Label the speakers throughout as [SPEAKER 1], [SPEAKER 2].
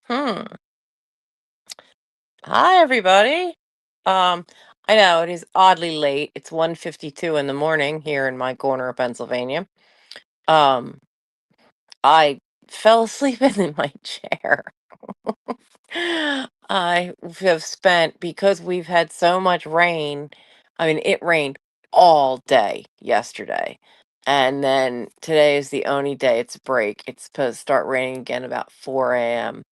[SPEAKER 1] Hmm. Hi, everybody. Um, I know it is oddly late. It's 1:52 in the morning here in my corner of Pennsylvania. Um, I fell asleep in my chair. I have spent because we've had so much rain. I mean, it rained all day yesterday. And then today is the only day it's a break. It's supposed to start raining again about 4 a.m.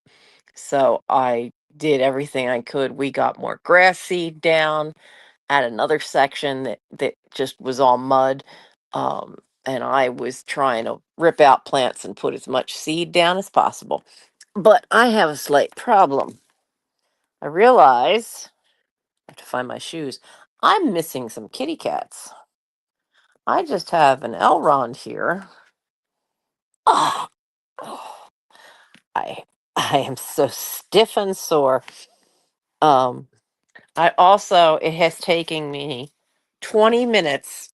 [SPEAKER 1] So I did everything I could. We got more grass seed down at another section that just was all mud. Um, and I was trying to rip out plants and put as much seed down as possible. But I have a slight problem. I realize I have to find my shoes. I'm missing some kitty cats. I just have an Elrond here. Oh, oh, I I am so stiff and sore. Um, it has taken me 20 minutes,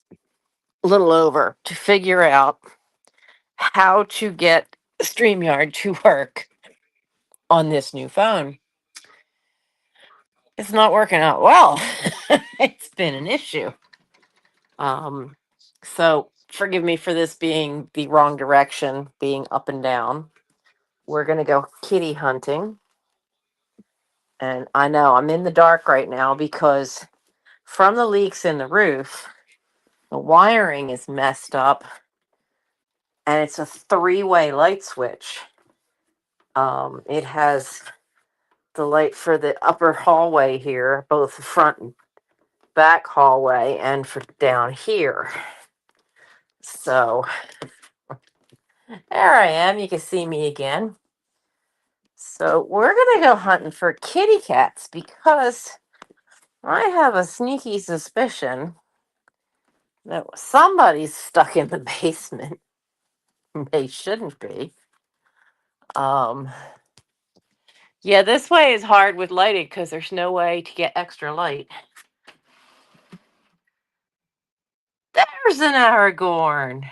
[SPEAKER 1] a little over, to figure out how to get StreamYard to work on this new phone. It's not working out well. It's been an issue. Um, so forgive me for this being the wrong direction, being up and down. We're gonna go kitty hunting. And I know I'm in the dark right now because from the leaks in the roof, the wiring is messed up and it's a three-way light switch. It has the light for the upper hallway here, both the front and back hallway, and for down here. So there I am. You can see me again. So we're gonna go hunting for kitty cats because I have a sneaky suspicion that somebody's stuck in the basement. They shouldn't be. Um, yeah, this way is hard with lighting because there's no way to get extra light. There's an Aragorn.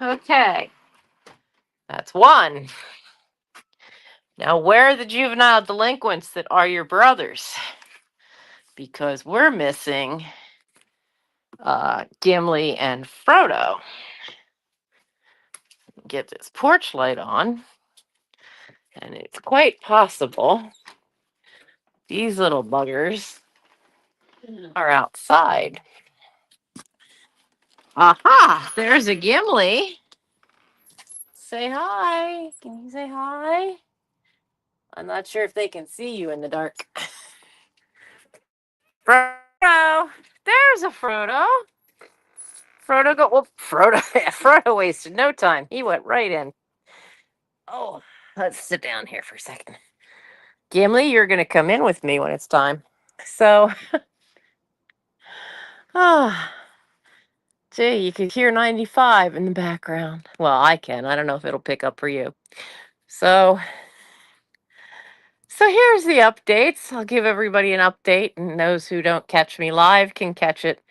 [SPEAKER 1] Okay, that's one. Now, where are the juvenile delinquents that are your brothers? Because we're missing Gimli and Frodo. Get this porch light on, and it's quite possible these little buggers are outside. Aha! There's a Gimli. Say hi. Can you say hi? I'm not sure if they can see you in the dark. Frodo! There's a Frodo. Frodo go. Well, Frodo. Frodo wasted no time. He went right in. Oh, let's sit down here for a second. Gimli, you're going to come in with me when it's time. So, ah, gee, you could hear 95 in the background. Well, I can. I don't know if it'll pick up for you. So, so here's the updates. I'll give everybody an update, and those who don't catch me live can catch it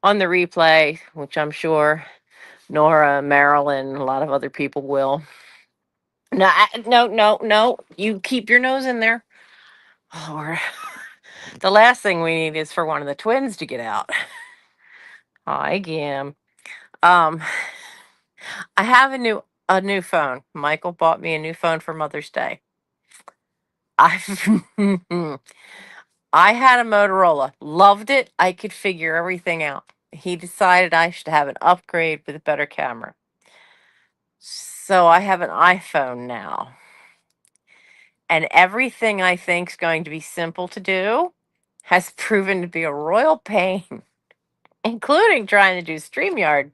[SPEAKER 1] on the replay, which I'm sure Nora, Marilyn, a lot of other people will. No, no, no, no. You keep your nose in there. Or the last thing we need is for one of the twins to get out. Hi, Gim. Um, I have a new phone. Michael bought me a new phone for Mother's Day. I I had a Motorola. Loved it. I could figure everything out. He decided I should have an upgrade with a better camera. So I have an iPhone now. And everything I think's going to be simple to do has proven to be a royal pain, including trying to do StreamYard.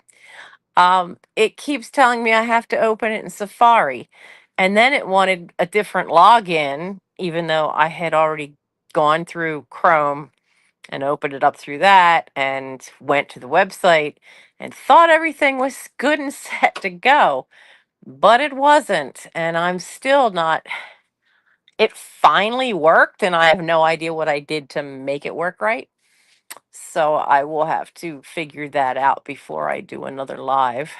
[SPEAKER 1] It keeps telling me I have to open it in Safari. And then it wanted a different login, even though I had already gone through Chrome and opened it up through that and went to the website and thought everything was good and set to go. But it wasn't. And I'm still not. It finally worked, and I have no idea what I did to make it work right. So I will have to figure that out before I do another live.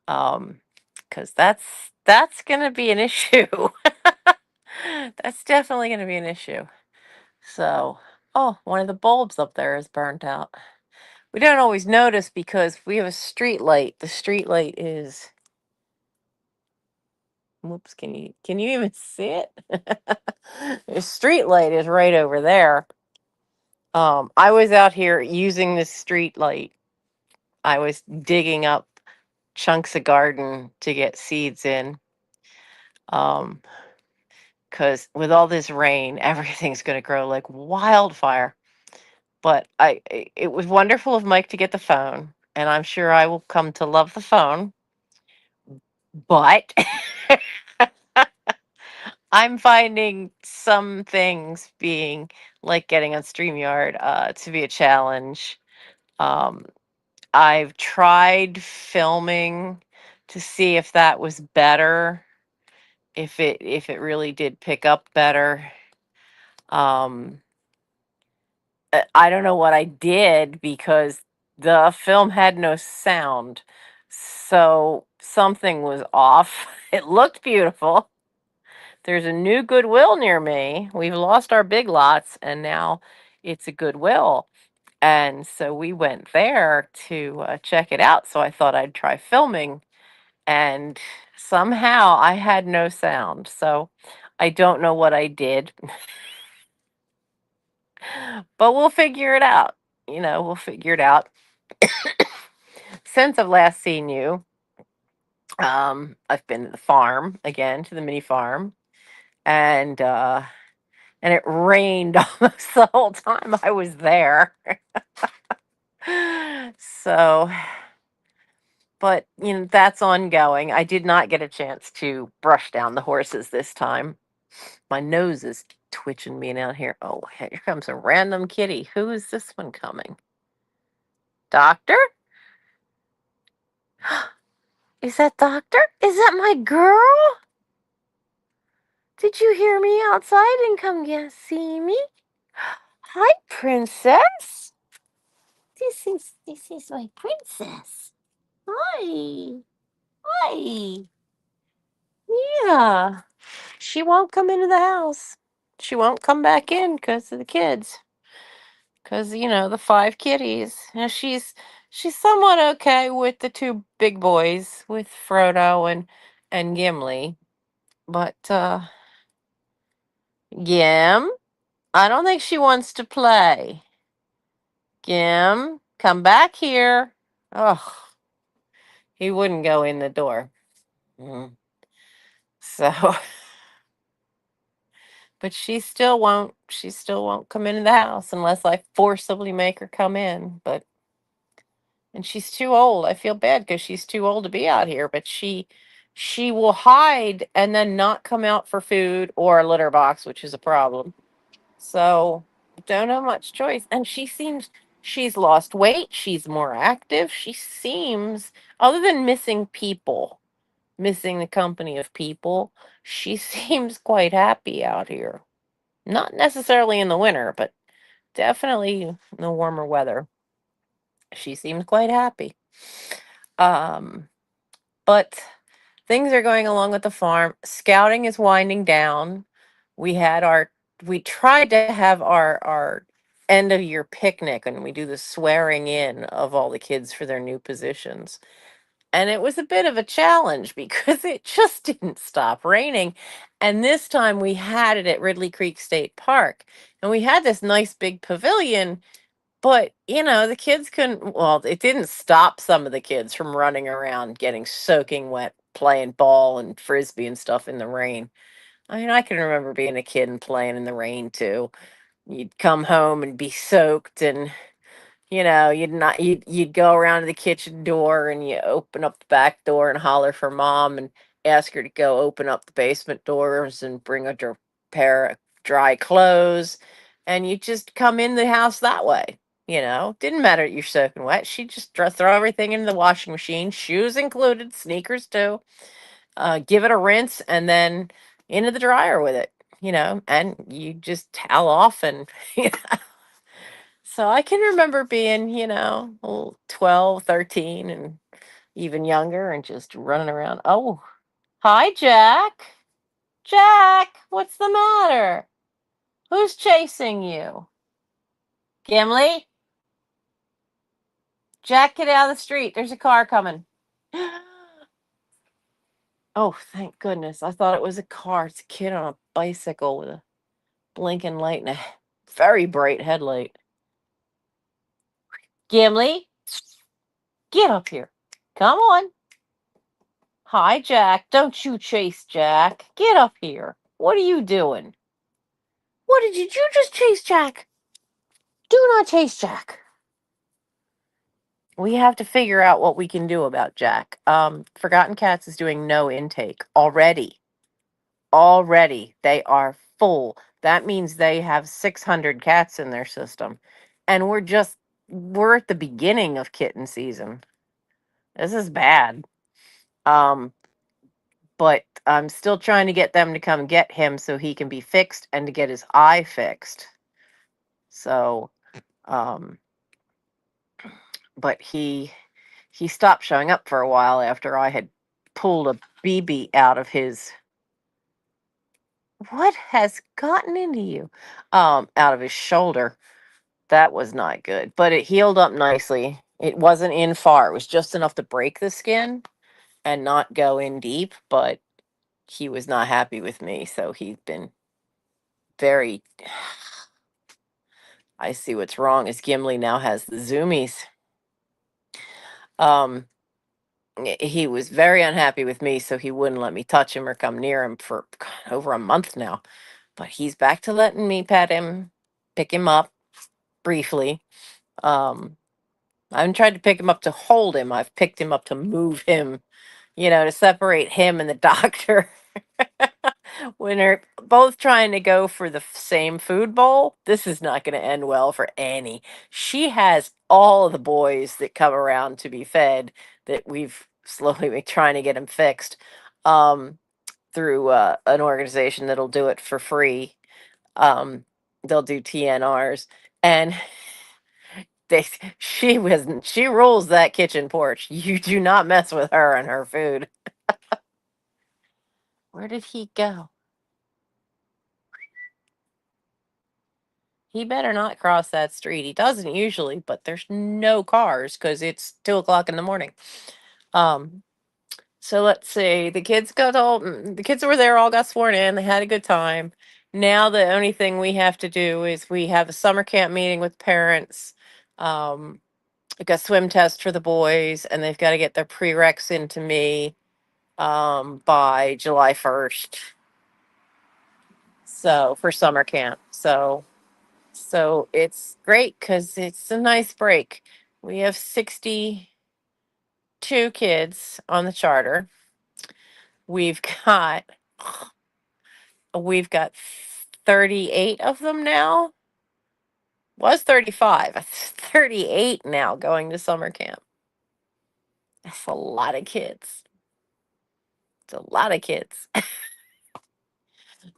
[SPEAKER 1] Because that's gonna be an issue. That's definitely gonna be an issue. So, oh, one of the bulbs up there is burnt out. We don't always notice because we have a street light. The street light is, whoops, can you even see it? The street light is right over there. I was out here using the street light. I was digging up chunks of garden to get seeds in. Um, because with all this rain, everything's going to grow like wildfire. But it was wonderful of Mike to get the phone, and I'm sure I will come to love the phone. But I'm finding some things being like getting on StreamYard to be a challenge. Um, I've tried filming to see if that was better, if it really did pick up better. Um, I don't know what I did because the film had no sound. So something was off. It looked beautiful. There's a new Goodwill near me. We've lost our Big Lots and now it's a Goodwill. And so we went there to check it out. So I thought I'd try filming. And somehow I had no sound. So I don't know what I did, but we'll figure it out. We'll figure it out. Since I've last seen you, I've been to the farm again, to the mini farm, and it rained almost the whole time I was there. So, but that's ongoing. I did not get a chance to brush down the horses this time. My nose is twitching me out here. Oh, here comes a random kitty. Who is this one coming? Doctor? Is that Doctor? Is that my girl? Did you hear me outside and come see me? Hi, princess. This is my princess. Hi. Hi. Yeah. She won't come into the house. She won't come back in because of the kids. Because the five kitties. Now she's somewhat okay with the two big boys, with Frodo and Gimli. But Gim, I don't think she wants to play. Gim, come back here. Oh, he wouldn't go in the door. Mm. So, but she still won't come into the house unless I forcibly make her come in. And she's too old. I feel bad because she's too old to be out here, but she will hide and then not come out for food or a litter box, which is a problem. So don't have much choice. And she's lost weight. She's more active. She seems, other than missing people, missing the company of people, she seems quite happy out here. Not necessarily in the winter, but definitely in the warmer weather. She seems quite happy. Um, but things are going along with the farm. Scouting is winding down. We had our we tried to have our end of year picnic and we do the swearing in of all the kids for their new positions. And it was a bit of a challenge because it just didn't stop raining. And this time we had it at Ridley Creek State Park. And we had this nice big pavilion, but, the kids couldn't, well, it didn't stop some of the kids from running around getting soaking wet, playing ball and frisbee and stuff in the rain. I mean, I can remember being a kid and playing in the rain too. You'd come home and be soaked, and you'd go around to the kitchen door and you open up the back door and holler for mom and ask her to go open up the basement doors and bring a pair of dry clothes, and you just come in the house that way. Didn't matter that you're soaking wet. She'd just throw everything into the washing machine, shoes included, sneakers too. Give it a rinse, and then into the dryer with it. And you just towel off and so I can remember being, 12, 13, and even younger and just running around. Oh, Hi, Jack. Jack, what's the matter? Who's chasing you? Gimli? Jack, get out of the street. There's a car coming. Oh, thank goodness. I thought it was a car. It's a kid on a bicycle with a blinking light and a very bright headlight. Gimli, get up here. Come on. Hi, Jack. Don't you chase Jack. Get up here. What are you doing? What did you just chase Jack? Do not chase Jack. We have to figure out what we can do about Jack. Forgotten Cats is doing no intake already. Already, they are full. That means they have 600 cats in their system. And we're at the beginning of kitten season. This is bad. Um, but I'm still trying to get them to come get him so he can be fixed and to get his eye fixed. So, um, but he stopped showing up for a while after I had pulled a BB out of his. What has gotten into you? Out of his shoulder. That was not good, but it healed up nicely. It wasn't in far. It was just enough to break the skin and not go in deep, but he was not happy with me, so he's been very. I see what's wrong is Gimli now has the zoomies. Um, he was very unhappy with me, so he wouldn't let me touch him or come near him for over a month now. But he's back to letting me pet him, pick him up briefly. Um, I haven't tried to pick him up to hold him. I've picked him up to move him, to separate him and the doctor. When they're both trying to go for the same food bowl, this is not going to end well for Annie. She has all of the boys that come around to be fed that we've slowly been trying to get him fixed um, through an organization that'll do it for free. Um, they'll do TNRs. And they, she rules that kitchen porch. You do not mess with her and her food. Where did he go? He better not cross that street. He doesn't usually, but there's no cars because it's 2 o'clock in the morning. Um, so let's see. The kids were there all got sworn in. They had a good time. Now the only thing we have to do is we have a summer camp meeting with parents. Like a swim test for the boys, and they've got to get their prereqs into me by July 1st. So for summer camp. So it's great because it's a nice break. We have 62 kids on the charter. We've got we've got 38 of them now. Was 35. 38 now going to summer camp. That's a lot of kids. It's a lot of kids.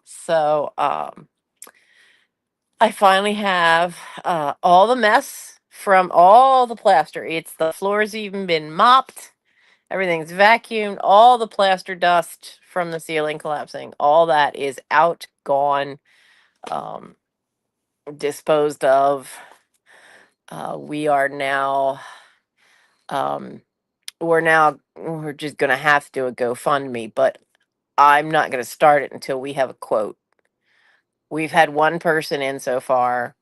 [SPEAKER 1] So I finally have all the mess from all the plaster. It's the floor's even been mopped. Everything's vacuumed. All the plaster dust from the ceiling collapsing, all that is out, gone, um, disposed of. We are now, um, we're just going to have to do a GoFundMe, but I'm not going to start it until we have a quote. We've had one person in so far.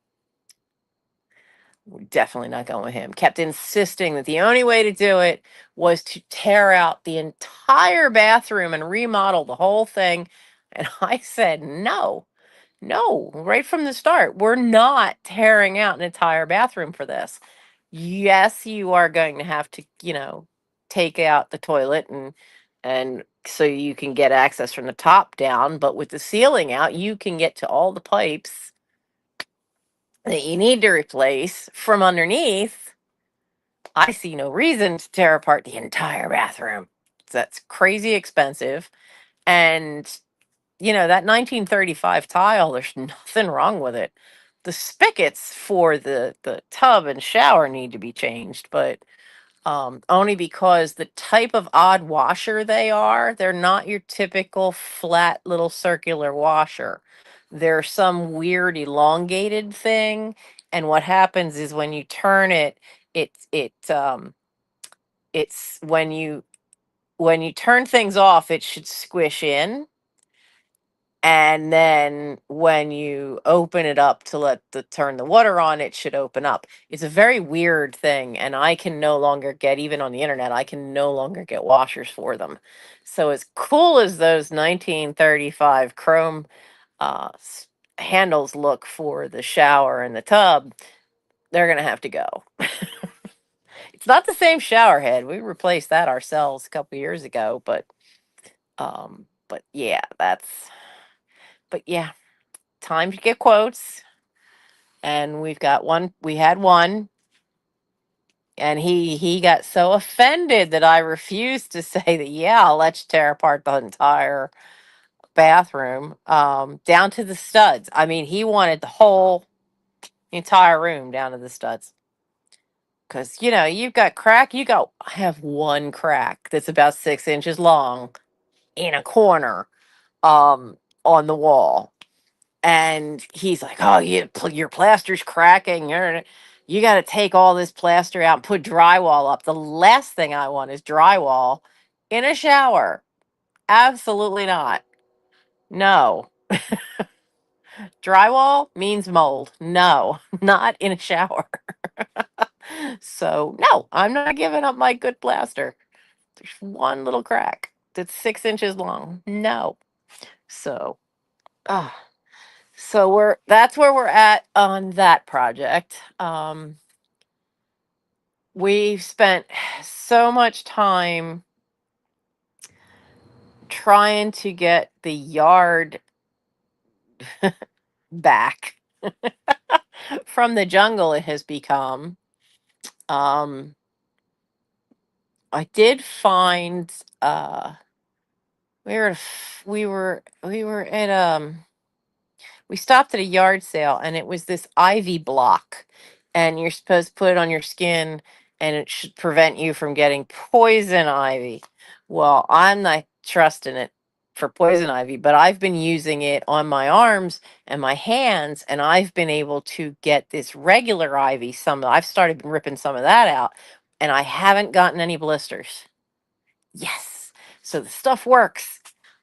[SPEAKER 1] We're definitely not going with him. Kept insisting that the only way to do it was to tear out the entire bathroom and remodel the whole thing. And I said, no, no, right from the start. We're not tearing out an entire bathroom for this. Yes, you are going to have to, take out the toilet and so you can get access from the top down, but with the ceiling out, you can get to all the pipes that you need to replace from underneath. I see no reason to tear apart the entire bathroom. That's crazy expensive. And, that 1935 tile, there's nothing wrong with it. The spigots for the tub and shower need to be changed, but only because the type of odd washer they are, they're not your typical flat little circular washer. They're some weird elongated thing, and what happens is when you turn it, it's when you turn things off, it should squish in, and then when you open it up to let the turn the water on, it should open up. It's a very weird thing, and I can no longer get, even on the internet, I can no longer get washers for them. So as cool as those 1935 chrome uh s- handles look for the shower and the tub, they're gonna have to go. It's not the same shower head. We replaced that ourselves a couple years ago, but yeah, but yeah, time to get quotes. And we had one, and he got so offended that I refused to say that, yeah, let's tear apart the entire bathroom, down to the studs. I mean, he wanted the whole entire room down to the studs. Because, you've got crack, I have one crack that's about 6 inches long in a corner, on the wall. And he's like, "Oh, your plaster's cracking. You got to take all this plaster out and put drywall up." The last thing I want is drywall in a shower. Absolutely not. No. Drywall means mold. No, not in a shower. So, no, I'm not giving up my good plaster. There's one little crack that's 6 inches long. No. So, ah. So that's where we're at on that project. We've spent so much time trying to get the yard back from the jungle it has become. Um, I did find we were at we stopped at a yard sale, and it was this ivy block, and you're supposed to put it on your skin, and it should prevent you from getting poison ivy. Well, I'm not trusting it for poison ivy, but I've been using it on my arms and my hands, and I've been able to get this regular ivy. I've started ripping some of that out, and I haven't gotten any blisters. Yes. So the stuff works.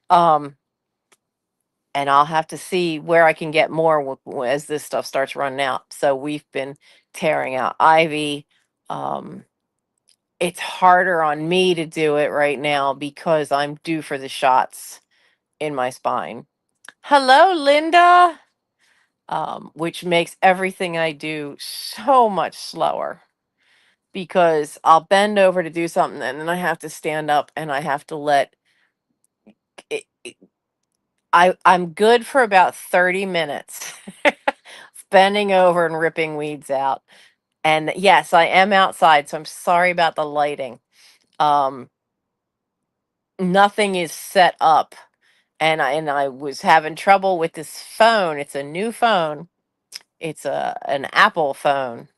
[SPEAKER 1] Um, and I'll have to see where I can get more as this stuff starts running out. So we've been tearing out ivy. Um, it's harder on me to do it right now because I'm due for the shots in my spine. Hello, Linda. Which makes everything I do so much slower because I'll bend over to do something, and then I have to stand up, and I have to let it, I'm good for about 30 minutes bending over and ripping weeds out. And yes, I am outside, so I'm sorry about the lighting. Um, Nothing is set up, and I was having trouble with this phone. It's a new phone. It's an Apple phone.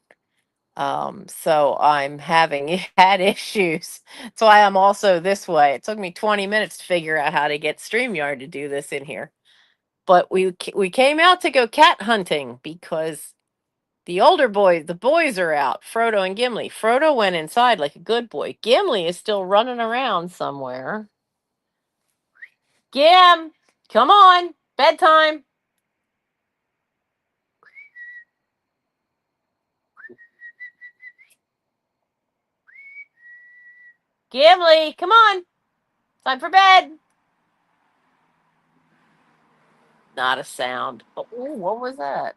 [SPEAKER 1] So I'm having had issues. That's why I'm also this way. It took me 20 minutes to figure out how to get StreamYard to do this in here. But we came out to go cat hunting because the boys are out, Frodo and Gimli. Frodo went inside like a good boy. Gimli is still running around somewhere. Gim, come on, bedtime. Gimli, come on, time for bed. Not a sound. Oh, ooh, what was that?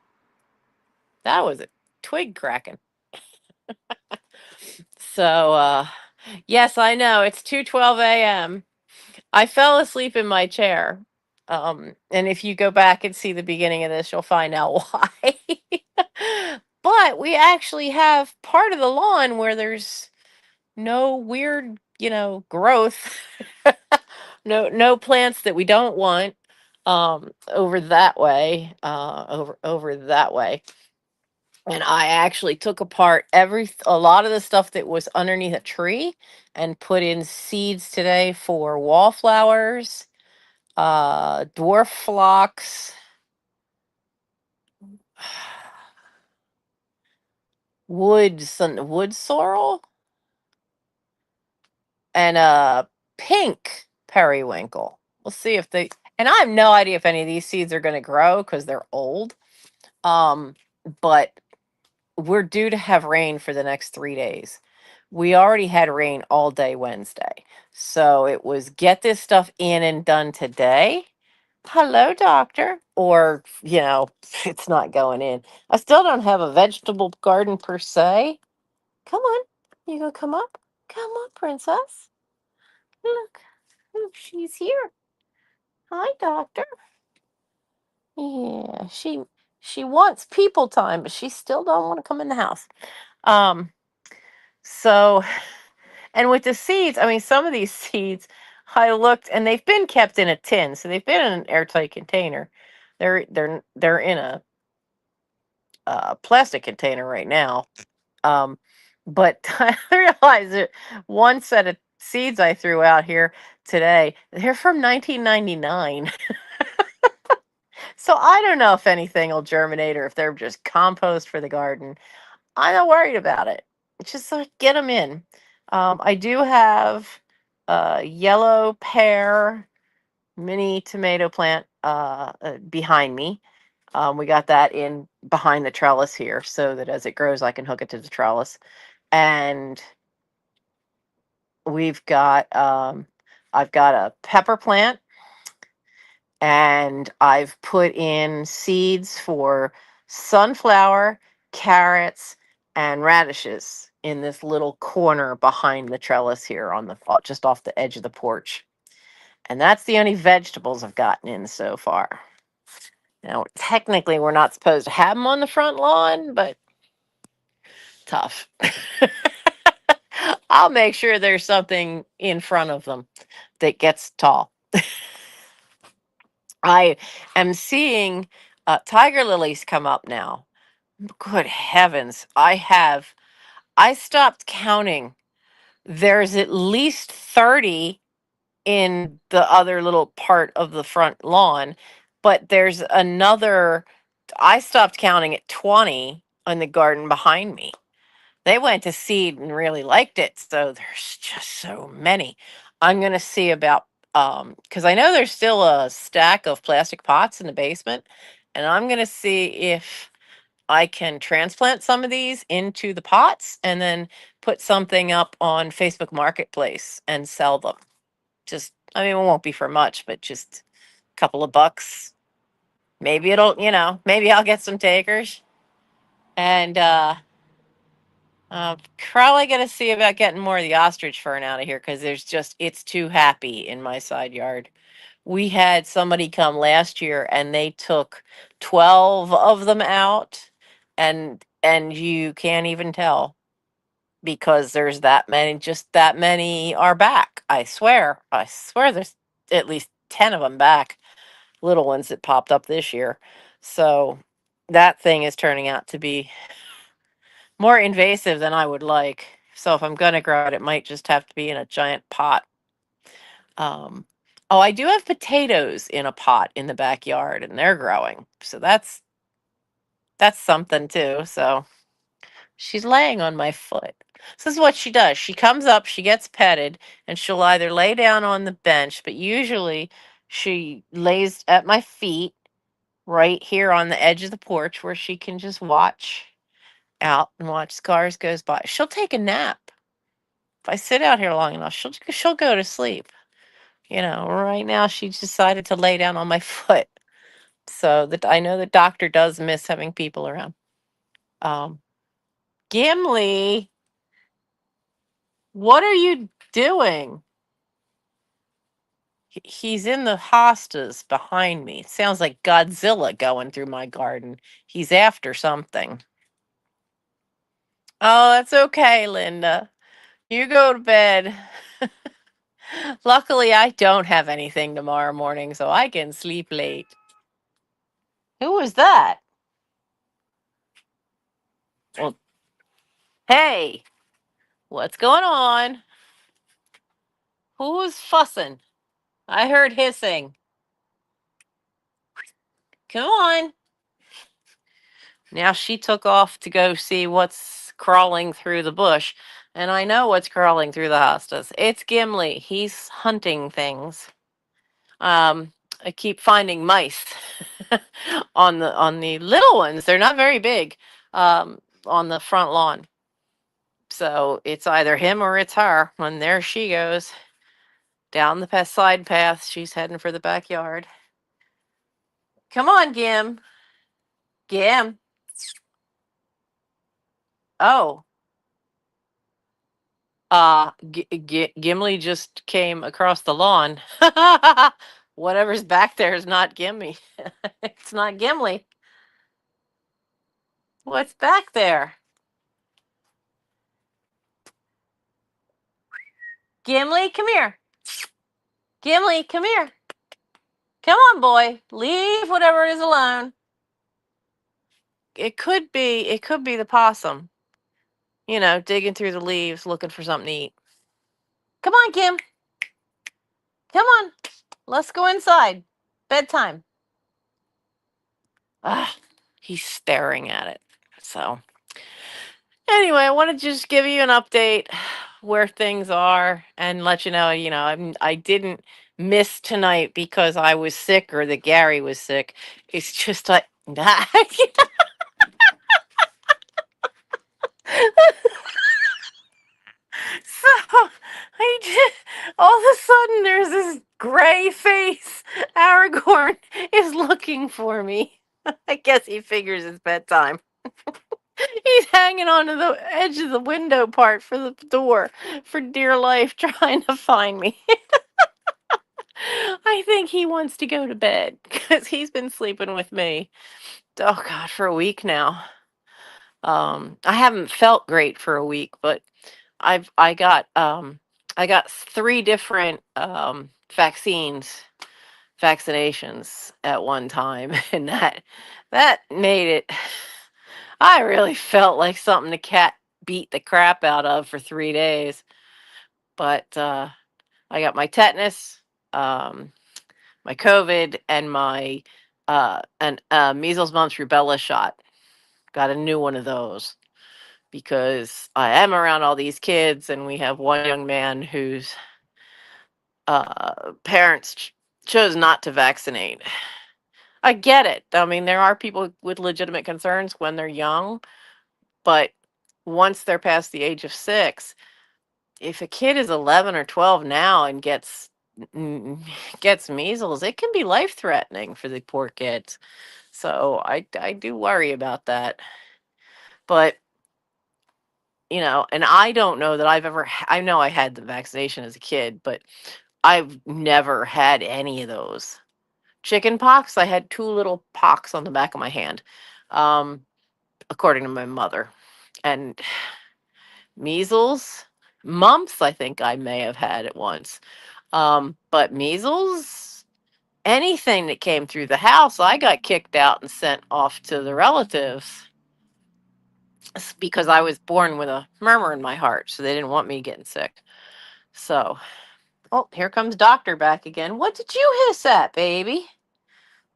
[SPEAKER 1] That was a twig cracking. So, yes, I know it's 2:12 a.m. I fell asleep in my chair. And if you go back and see the beginning of this, you'll find out why. But we actually have part of the lawn where there's no weird, growth. No plants that we don't want, over that way, over that way. And I actually took apart a lot of the stuff that was underneath a tree and put in seeds today for wallflowers, dwarf phlox, wood sorrel, and pink periwinkle. We'll see if they. And I have no idea if any of these seeds are going to grow because they're old. Um, but we're due to have rain for the next 3 days. We already had rain all day Wednesday. So it was get this stuff in and done today. Hello, doctor. Or, it's not going in. I still don't have a vegetable garden per se. Come on. You gonna come up? Come on, princess. Look. Look, she's here. Hi, doctor. Yeah, she wants people time, but she still don't want to come in the house. Um, so and with the seeds, I mean, some of these seeds, I looked and they've been kept in a tin, so they've been in an airtight container. They're in a plastic container right now. Um, but I realized that one set of seeds I threw out here today, they're from 1999. So I don't know if anything will germinate or if they're just compost for the garden. I'm not worried about it. Just get them in. I do have a yellow pear mini tomato plant behind me. We got that in behind the trellis here so that as it grows, I can hook it to the trellis. And we've got, I've got a pepper plant and I've put in seeds for sunflower, carrots, and radishes in this little corner behind the trellis here on the just off the edge of the porch. And that's the only vegetables I've gotten in so far. Now, technically, we're not supposed to have them on the front lawn, but tough. I'll make sure there's something in front of them that gets tall. I am seeing tiger lilies come up now. Good heavens. I stopped counting. There's at least 30 in the other little part of the front lawn, but there's another. I stopped counting at 20 in the garden behind me. They went to seed and really liked it, so there's just so many. I'm going to see about because I know there's still a stack of plastic pots in the basement, and I'm going to see if I can transplant some of these into the pots and then put something up on Facebook Marketplace and sell them. Just, I mean, it won't be for much, but just a couple of bucks. Maybe maybe I'll get some takers. And probably going to see about getting more of the ostrich fern out of here because it's too happy in my side yard. We had somebody come last year and they took 12 of them out, and you can't even tell because there's that many, just that many are back. I swear there's at least 10 of them back, little ones that popped up this year. So that thing is turning out to be more invasive than I would like. So if I'm going to grow it, it might just have to be in a giant pot. Um, oh, I do have potatoes in a pot in the backyard, and they're growing. So that's something too. So she's laying on my foot. So this is what she does. She comes up, she gets petted, and she'll either lay down on the bench, but usually she lays at my feet right here on the edge of the porch where she can just watch out and watch cars goes by. She'll take a nap. If I sit out here long enough, she'll go to sleep. Right now she decided to lay down on my foot. So that I know the doctor does miss having people around. Um, Gimli, what are you doing? He's in the hostas behind me. It sounds like Godzilla going through my garden. He's after something. Oh, that's okay, Linda. You go to bed. Luckily, I don't have anything tomorrow morning, so I can sleep late. Who was that? Well, hey, what's going on? Who's fussing? I heard hissing. Come on. Now she took off to go see what's crawling through the bush. And I know what's crawling through the hostas. It's Gimli. He's hunting things. I keep finding mice on the little ones. They're not very big. On the front lawn. So it's either him or it's her. And there she goes down the side path. She's heading for the backyard. Come on, Gim. Gim. Oh, Gimli just came across the lawn. Whatever's back there is not Gimli. It's not Gimli. What's back there? Gimli, come here. Gimli, come here. Come on, boy. Leave whatever it is alone. It could be the possum. Digging through the leaves looking for something to eat. Come on, Gim. Come on. Let's go inside. Bedtime. Ah, he's staring at it. So, anyway, I want to just give you an update where things are and let you know, I didn't miss tonight because I was sick or that Gary was sick. It's just like so I did, all of a sudden there's this gray face. Aragorn is looking for me. I guess he figures it's bedtime. He's hanging onto the edge of the window part for the door for dear life, trying to find me. I think he wants to go to bed because he's been sleeping with me. Oh God, for a week now. I haven't felt great for a week, but I got three different vaccinations at one time, and that made it. I really felt like something the cat beat the crap out of for 3 days. But I got my tetanus, um, my COVID, and my measles, mumps, rubella shot. Got a new one of those because I am around all these kids, and we have one young man whose parents chose not to vaccinate. I get it. I mean, there are people with legitimate concerns when they're young, but once they're past the age of 6, if a kid is 11 or 12 now and gets measles, it can be life threatening for the poor kids. So I do worry about that. But and I don't know that I know I had the vaccination as a kid, but I've never had any of those. Chicken pox, I had two little pox on the back of my hand, um, according to my mother. And measles, mumps, I think I may have had it once. But measles, anything that came through the house, I got kicked out and sent off to the relatives because I was born with a murmur in my heart. So they didn't want me getting sick. So, oh, here comes Doctor back again. What did you hiss at, baby?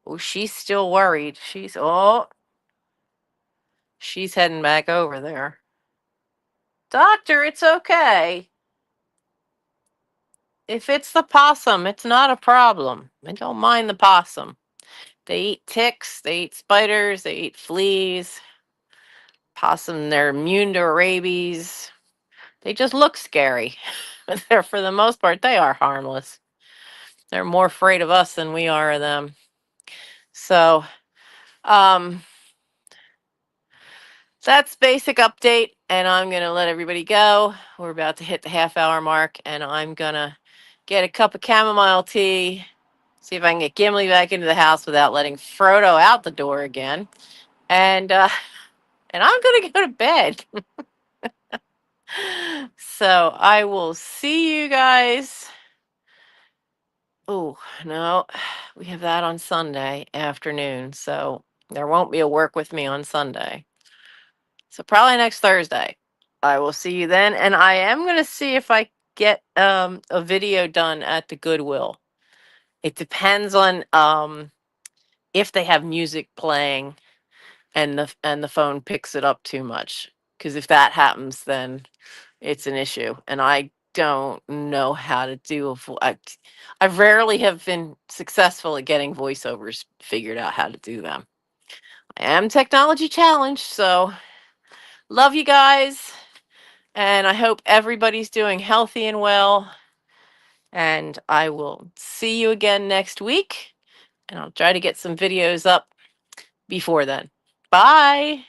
[SPEAKER 1] Oh, she's still worried. She's heading back over there. Doctor, it's okay. If it's the possum, it's not a problem. I don't mind the possum. They eat ticks, they eat spiders, they eat fleas. Possum, they're immune to rabies. They just look scary. But for the most part, they are harmless. They're more afraid of us than we are of them. So, um, that's basic update, and I'm gonna let everybody go. We're about to hit the half-hour mark, and I'm gonna get a cup of chamomile tea. See if I can get Gimli back into the house without letting Frodo out the door again. And I'm gonna go to bed. So I will see you guys. Oh, no, we have that on Sunday afternoon. So there won't be a work with me on Sunday. So probably next Thursday. I will see you then, and I am gonna see if I get a video done at the Goodwill. It depends on if they have music playing and the phone picks it up too much. Because if that happens, then it's an issue, and I don't know how to do I rarely have been successful at getting voiceovers figured out how to do them. I am technology challenged, so love you guys, and I hope everybody's doing healthy and well. And I will see you again next week, and I'll try to get some videos up before then. Bye.